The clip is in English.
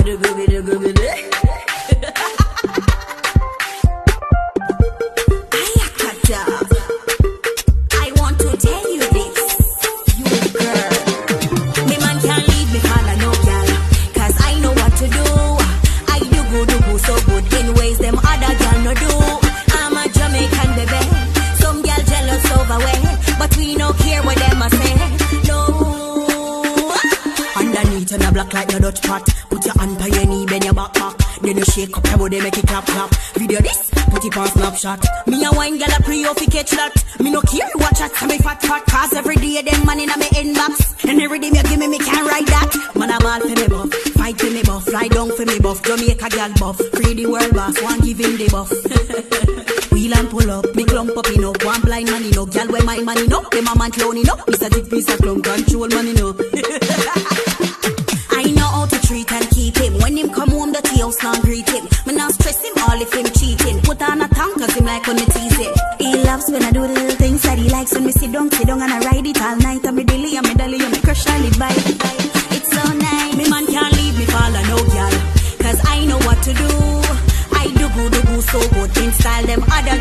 I want to tell you this, you girl. Me man can't leave me follow no gal, cause I know what to do. I do so good in ways them other gal no do. I'm a Jamaican baby, some gal jealous over way, but we no care what them a say. No. Underneath on a black like no Dutch pot. Put your hand by your knee, bend your back. Then you shake up your body, make it clap. Video this, put it on Snapchat. Me a wine gal a pre off catch that. Me no care watch at me fat. Cause every day them man in a me inbox. And every day me give me can't ride that. Man a ball for me buff, fight for me buff, fly down for me buff. Jamaica gal buff, free the world boss, one give him the buff. Wheel and pull up, me clump up enough. One blind man enough, gal where my money no. Them a man clown enough, Mr. Dick, Mr. Clump, control money no. I know how to treat and keep him. When him come home, the tea house not greet him. Me not stress him all if him cheating. Put on a tongue cause him like when me tease it. He loves when I do the little things that he likes. When me sit down and I ride it all night. And me dilly and me dolly and me crush I live by. It's so nice. Me man can't leave me follow no gal, cause I know what to do. I do so good in style them other